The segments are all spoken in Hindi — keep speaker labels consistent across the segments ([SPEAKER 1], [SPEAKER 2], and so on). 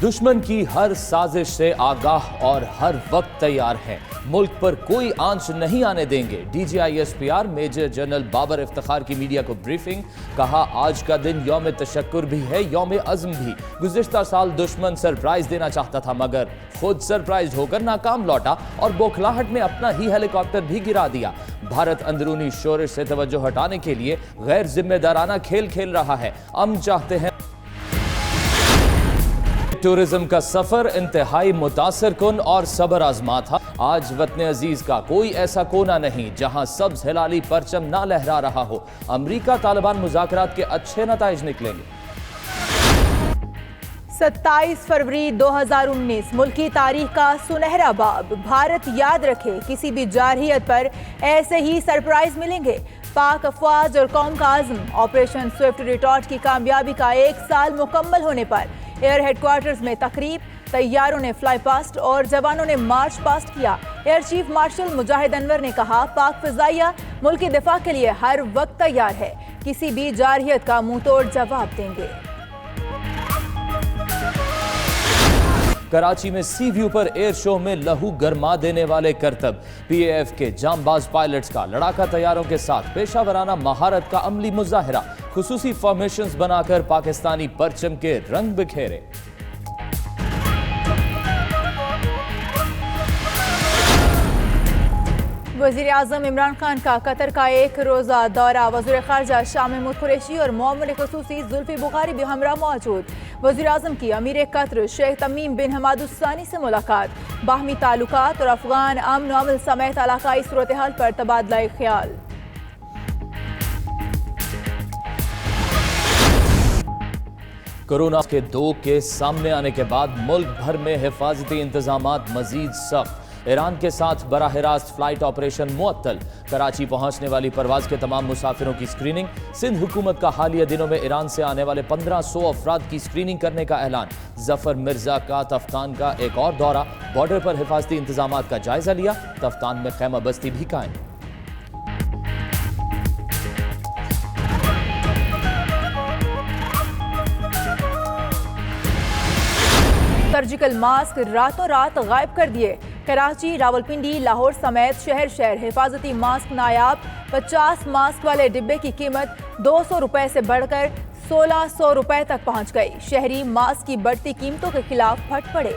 [SPEAKER 1] दुश्मन की हर साजिश से आगाह और हर वक्त तैयार हैं। मुल्क पर कोई आंच नहीं आने देंगे। DGISPR major general Babar Iftikhar की मीडिया को ब्रीफिंग। कहा, आज का दिन यौम तशक्कुर भी है, यौम अज़्म भी। गुज़िश्ता साल दुश्मन सरप्राइज देना चाहता था मगर खुद सरप्राइज होकर नाकाम लौटा और बौखलाहट में अपना ही हेलीकॉप्टर भी गिरा दिया। भारत अंदरूनी शोरिश से तवज्जो हटाने के लिए गैर जिम्मेदाराना खेल खेल रहा है। हम चाहते हैं टूरिज्म का सफर इंतहाई मुतासिर कुन और सबर आजमा था। आज वतन अजीज का कोई ऐसा कोना नहीं जहां सब्ज हिलाली परचम ना लहरा रहा हो। अमरीका तालिबान मुज़ाकरात के अच्छे नताइज निकलेंगे।
[SPEAKER 2] 27 फरवरी 2019 मुल्की तारीख का सुनहरा बाब। भारत याद रखे, किसी भी जारहियत पर ऐसे ही सरप्राइज मिलेंगे। पाक अफवाज और कौम का आज़म। ऑपरेशन स्विफ्ट रिटॉर्ट की कामयाबी का 1 साल मुकम्मल होने पर एयर हेडक्वार्टर्स में तकरीब। तैयारों ने फ्लाई पास्ट और जवानों ने मार्च पास्ट किया। एयर चीफ मार्शल मुजाहिद अनवर ने कहा, पाक फिजाइया मुल्की दिफा के लिए हर वक्त तैयार है, किसी भी जारहियत का मुंह तोड़ जवाब देंगे।
[SPEAKER 1] कराची में सी व्यू पर एयर शो में लहू गरमा देने वाले करतब। PAF के जांबाज पायलट्स का लड़ाका तैयारों के साथ पेशावराना महारत का अमली मुजाहिरा। खुसूसी फॉर्मेशंस बनाकर पाकिस्तानी परचम के रंग बिखेरे।
[SPEAKER 2] वज़ीर आज़म इमरान खान का कतर का 1 रोज़ा दौरा। वज़ीर ख़ारजा शाह महमूद कुरैशी और मोमिन ख़ुसूसी जुल्फ़ी बुखारी भी हमरा मौजूद। वज़ीर आज़म की अमीर कतर शेख तमीम बिन हमाद उस्सानी से मुलाकात। बाहमी ताल्लुकात और अफ़गान अमन व अमन समेत इलाकाई सूरत हाल पर तबादला ख्याल।
[SPEAKER 1] कोरोना के 2 केस सामने आने के बाद मुल्क भर में हिफाजती इंतजामात मजीद सख्त। ईरान के साथ बराह रास्त फ्लाइट ऑपरेशन मुअत्तल। कराची पहुंचने वाली परवाज के तमाम मुसाफिरों की स्क्रीनिंग। सिंध हुकूमत का हालिया दिनों में ईरान से आने वाले 1500 अफराद की स्क्रीनिंग करने का ऐलान। जफर मिर्जा का तफ्तान का एक और दौरा। बॉर्डर पर हिफाजती इंतजामात का जायजा लिया। तफ्तान में खैमा बस्ती भी कायम।
[SPEAKER 2] सर्जिकल मास्क रातों रात गायब कर दिए। कराची, रावलपिंडी, लाहौर समेत शहर शहर हिफाजती मास्क नायाब। 50 मास्क वाले डिब्बे की कीमत 200 रुपए से बढ़कर 1600 रुपए तक पहुंच गई। शहरी मास्क की बढ़ती कीमतों के खिलाफ फट पड़े।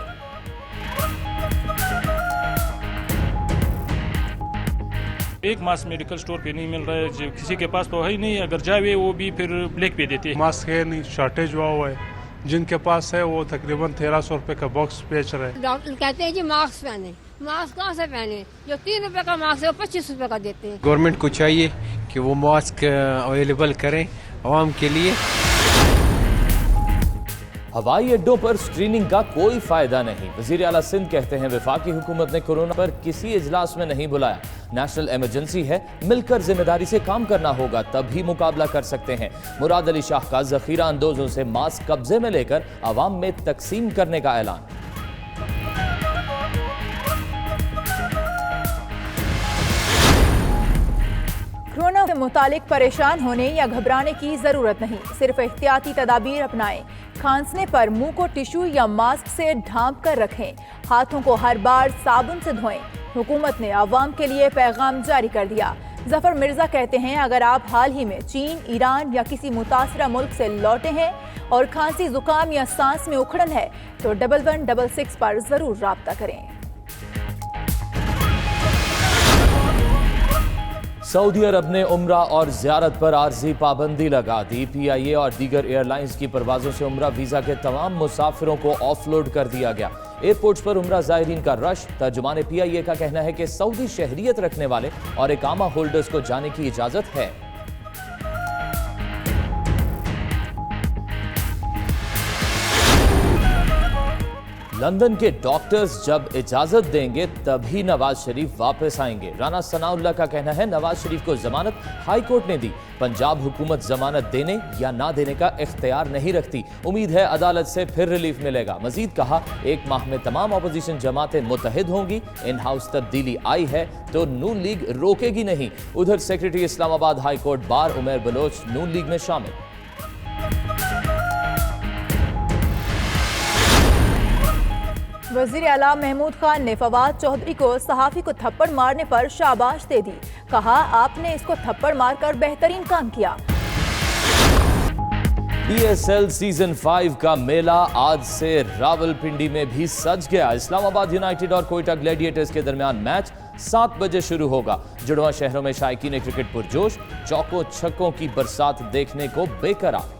[SPEAKER 3] एक मास्क मेडिकल स्टोर पे नहीं मिल रहा है, जो किसी के पास तो है ही नहीं। अगर जावे वो भी फिर ब्लैक पे देते हैं।
[SPEAKER 4] मास्क है नहीं, शॉर्टेज हुआ है। जिनके पास है वो तकरीबन 1300 रुपए का बॉक्स बेच रहे हैं।
[SPEAKER 5] डॉक्टर कहते हैं जी मास्क पहने। मास्क कहाँ से पहने? जो 3 रुपए का मास्क है वो 25 रुपए का देते हैं।
[SPEAKER 6] गवर्नमेंट को चाहिए कि वो मास्क अवेलेबल करें आवाम के लिए।
[SPEAKER 1] हवाई अड्डों पर स्क्रीनिंग का कोई फायदा नहीं। वजीर आला सिंध कहते हैं, वफाकी हुकूमत ने कोरोना पर किसी इजलास में नहीं बुलाया। नेशनल इमरजेंसी है, मिलकर जिम्मेदारी से काम करना होगा, तभी मुकाबला कर सकते हैं। मुराद अली शाह का जखीरा अंदोजों से मास्क कब्जे में लेकर आवाम में तकसीम करने का ऐलान।
[SPEAKER 2] कोरोना के मुतालिक परेशान होने या घबराने की जरूरत नहीं, सिर्फ एहतियाती तदाबीर अपनाएं। खांसने पर मुंह को टिश्यू या मास्क से ढांप कर रखें। हाथों को हर बार साबुन से धोएं। हुकूमत ने आवाम के लिए पैगाम जारी कर दिया। जफर मिर्जा कहते हैं, अगर आप हाल ही में चीन, ईरान या किसी मुतासरा मुल्क से लौटे हैं और खांसी, जुकाम या सांस में उखड़न है तो 1166 पर जरूर राब्ता करें।
[SPEAKER 1] सऊदी अरब ने उम्रा और ज़ियारत पर आर्जी पाबंदी लगा दी। PIA और दीगर एयरलाइंस की परवाज़ों से उम्रा वीज़ा के तमाम मुसाफिरों को ऑफलोड कर दिया गया। एयरपोर्ट्स पर उम्रा ज़ायरीन का रश। तर्जुमाने PIA का कहना है कि सऊदी शहरियत रखने वाले और इकामा होल्डर्स को जाने की इजाज़त है। लंदन के डॉक्टर्स जब इजाजत देंगे तभी नवाज शरीफ वापस आएंगे। राना सनाउल्लाह का कहना है, नवाज शरीफ को जमानत हाई कोर्ट ने दी। पंजाब हुकूमत जमानत देने या ना देने का इख्तियार नहीं रखती। उम्मीद है अदालत से फिर रिलीफ मिलेगा। मजीद कहा, 1 माह में तमाम अपोजिशन जमातें मुत्तहिद होंगी। इन हाउस तब्दीली आई है तो नून लीग रोकेगी नहीं। उधर secretary Islamabad high court bar Umar Bloch नून लीग में शामिल।
[SPEAKER 2] वजीर आला महमूद खान ने फवाद चौधरी को सहाफी को थप्पड़ मारने पर शाबाश दे दी। कहा, आपने इसको थप्पड़ मारकर बेहतरीन काम किया।
[SPEAKER 1] PSL सीजन 5 का मेला आज से रावलपिंडी में भी सज गया। इस्लामाबाद यूनाइटेड और कोयटा ग्लैडिएटर्स के दरमियान मैच 7 बजे शुरू होगा। जुड़वा शहरों में शायकीन क्रिकेट पुरजोश, चौकों छक्कों की बरसात देखने को बेकरार।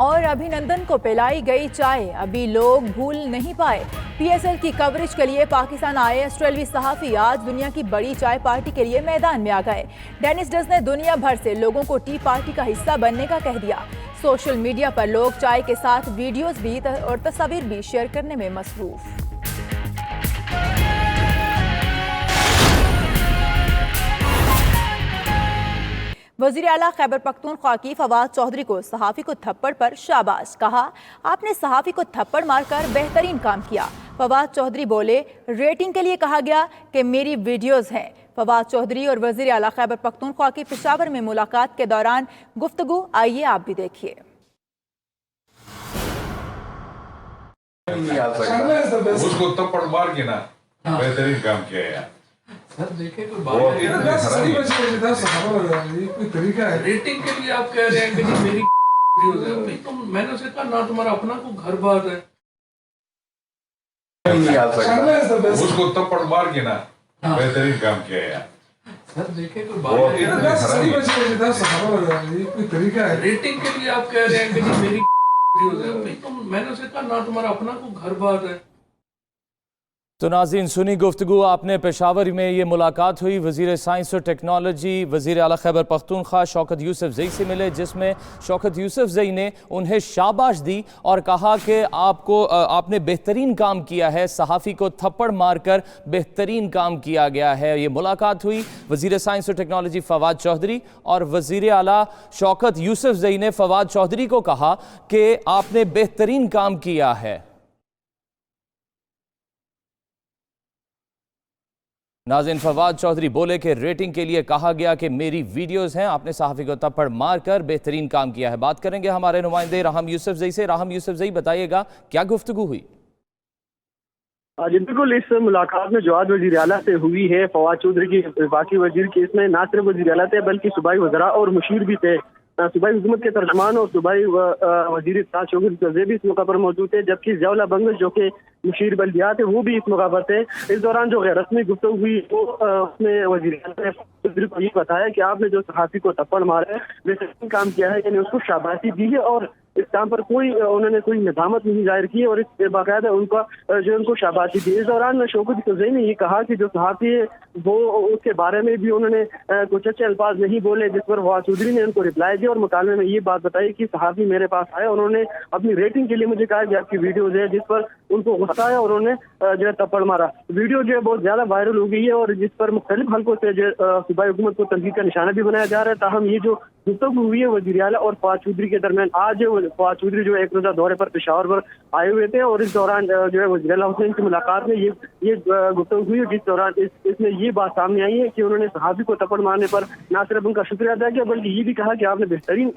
[SPEAKER 2] और अभिनंदन को पिलाई गई चाय अभी लोग भूल नहीं पाए। PSL की कवरेज के लिए पाकिस्तान आए ऑस्ट्रेलियाई सहाफी आज दुनिया की बड़ी चाय पार्टी के लिए मैदान में आ गए। डेनिस डस ने दुनिया भर से लोगों को टी पार्टी का हिस्सा बनने का कह दिया। सोशल मीडिया पर लोग चाय के साथ वीडियोस भी और तस्वीर भी शेयर करने में मसरूफ। वजीर आला खैबर पख्तूनख्वा की फवाद चौधरी को सहाफी को थप्पड़ पर शाबाश। कहा, आपने सहाफी को थप्पड़ मारकर बेहतरीन काम किया। फवाद चौधरी बोले, रेटिंग के लिए कहा गया कि मेरी वीडियोस हैं। फवाद चौधरी और वजीर आला खैबर पख्तूनख्वा की पेशावर में मुलाकात के दौरान गुफ्तगू, आइए आप भी देखिए।
[SPEAKER 7] उसको थप्पड़ मार के ना बेहतरीन काम किया यार।
[SPEAKER 8] सर देखिए कोई तरीका है। रेटिंग के लिए आप कह रहे हैं कि मेरी वीडियोस है, तो मैंने उसे कहा ना तुम्हारा अपना को घर बार है।
[SPEAKER 7] उसको थप्पड़ मार के ना बेहतरीन काम किया यार।
[SPEAKER 8] सर देखिए कोई तरीका है। रेटिंग के लिए आप कह रहे हैं कि मेरी वीडियोस है, तो मैंने उसे कहा ना तुम्हारा अपना को घर बार है।
[SPEAKER 1] तो नाज़रीन सुनी गुफ्तगू आपने। पेशावर में ये मुलाकात हुई। वज़ीर साइंस और टेक्नोलॉजी वज़ीर आला खैबर पख्तूनख्वा शौकत यूसुफजई से मिले, जिसमें शौकत यूसुफजई ने उन्हें शाबाश दी और कहा कि आपने बेहतरीन काम किया है, सहाफ़ी को थप्पड़ मारकर बेहतरीन काम किया गया है। ये मुलाकात हुई वज़ीर साइंस और टेक्नोलॉजी फवाद चौधरी और वज़ीर आला शौकत यूसुफजई ने फवाद चौधरी को कहा कि आपने बेहतरीन काम किया है। नाज़रीन फवाद चौधरी बोले कि रेटिंग के लिए कहा गया कि मेरी वीडियोस हैं, आपने सहाफ़ी को थप्पड़ मारकर बेहतरीन काम किया है। बात करेंगे हमारे नुमाइंदे राहम यूसुफजई से। राहम यूसुफजई, बताइएगा क्या गुफ्तगू हुई?
[SPEAKER 9] जी बिल्कुल, इस मुलाकात में जो आज वज़ीर आला से हुई है फवाद चौधरी की बाकी वजीर की, इसमें ना सिर्फ वज़ीर आला थे बल्कि सूबाई वज़रा और मुशीर भी थे। सूबाई हुकूमत के तर्जमान और सूबाई वज़ीर इत्तेलात शौकत यूसुफजई भी इस मौका पर मौजूद थे, जबकि ज़ियाउल्लाह बंगश जो कि मुशीर बल्दियात है वो भी इस मौका पर थे। इस दौरान जो गैर रस्मी गुफ्तगू हुई वो उसमें वज़ीर आला ने को ये बताया कि आपने जो सहाफ़ी को थप्पड़ मारा है बेहतरीन काम किया है, यानी उसको शाबाशी दी है और इस काम पर उन्होंने कोई निदामत नहीं जाहिर की और इस बाकायदा उनको शाबाशी दी। इस दौरान शौकत यूसुफजई ने ये कहा कि जो सहाफ़ी है वो उसके बारे में भी उन्होंने कुछ अच्छे अल्फाज नहीं बोले, जिस पर फवाद चौधरी ने उनको रिप्लाई दिया और मुकालमे में ये बात बताई कि सहाफ़ी मेरे पास आए, उन्होंने अपनी रेटिंग के लिए मुझे कहा कि आपकी वीडियोज है, जिस पर उनको गुस्सा है और उन्होंने जो है थप्पड़ मारा। वीडियो जो है बहुत ज्यादा वायरल हो गई है और जिस पर मुख्तलिफ हल्कों से जो सूबाई हुकूमत को तनकीद का निशाना भी बनाया जा रहा है। ताहम ये जो गुफ्तगू हुई है वज़ीर आला और फवाद चौधरी के दरमियान, आज फवाद चौधरी जो एक रोजा दौरे पर पेशावर पर आए हुए थे और इस दौरान जो है वज़ीर आला हुसैन की मुलाकात में ये गुफ्तगू हुई, जिस दौरान इसमें ये बात सामने आई है कि उन्होंने सहाफ़ी को थप्पड़ मारने पर न सिर्फ उनका शुक्रिया अदा किया बल्कि ये भी कहा कि आपने बेहतरीन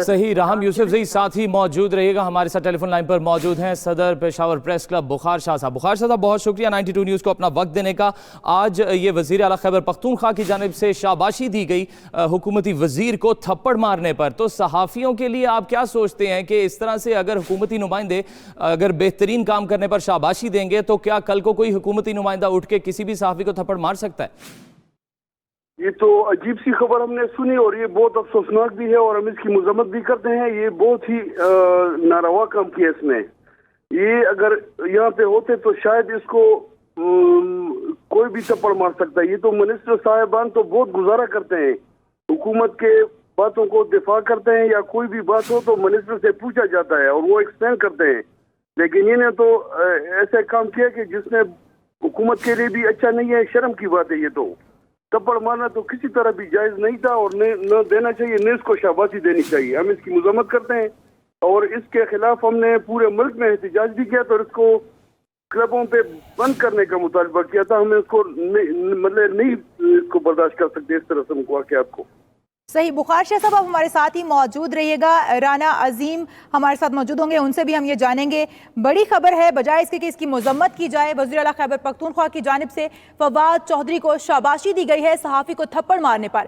[SPEAKER 1] सही। राहम यूसुफजई साथ ही मौजूद रहिएगा। हमारे साथ टेलीफोन लाइन पर मौजूद हैं सदर पेशावर प्रेस क्लब बुखार शाह साहब। बुखार शाह साहब, बहुत शुक्रिया 92 न्यूज़ को अपना वक्त देने का। आज ये वज़ीर आला खैबर पख्तूनख्वा की जानिब से शाबाशी दी गई हुकूमती वज़ीर को थप्पड़ मारने पर, तो सहाफ़ियों के लिए आप क्या सोचते हैं कि इस तरह से अगर हुकूमती नुमाइंदे अगर बेहतरीन काम करने पर शाबाशी देंगे तो क्या कल को कोई हुकूमती नुमाइंदा उठ के किसी भी सहाफ़ी को थप्पड़ मार सकता है?
[SPEAKER 10] ये तो अजीब सी खबर हमने सुनी और ये बहुत अफसोसनाक भी है और हम इसकी मजम्मत भी करते हैं। ये बहुत ही नारवा काम किया इसने। ये अगर यहाँ पे होते तो शायद इसको कोई भी थप्पड़ मार सकता है। ये तो मिनिस्टर साहिबान तो बहुत गुजारा करते हैं, हुकूमत के बातों को दिफा करते हैं या कोई भी बात हो तो मिनिस्टर से पूछा जाता है और वो एक्सप्लेन करते हैं, लेकिन इन्हें तो ऐसा काम किया कि जिसने हुकूमत के लिए भी अच्छा नहीं है, शर्म की बात है। ये तो थप्पड़ मारना तो किसी तरह भी जायज नहीं था और न देना चाहिए, न इसको शाबाशी देनी चाहिए। हम इसकी मजम्मत करते हैं और इसके खिलाफ हमने पूरे मुल्क में एहतजाज भी किया तो इसको क्लबों पे बंद करने का मुतालबा किया था। हमें इसको मतलब नहीं इसको बर्दाश्त कर सकते इस तरह से वाक़यात को।
[SPEAKER 2] सही। बुखार शाह साहब आप हमारे साथ ही मौजूद रहिएगा। राना अजीम हमारे साथ मौजूद होंगे, उनसे भी हम ये जानेंगे। बड़ी खबर है, बजाय इसके कि इसकी मजम्मत की जाए, वज़ीर आला खैबर पख्तूनख्वा की जानिब से फवाद चौधरी को शाबाशी दी गई है सहाफ़ी को थप्पड़ मारने पर।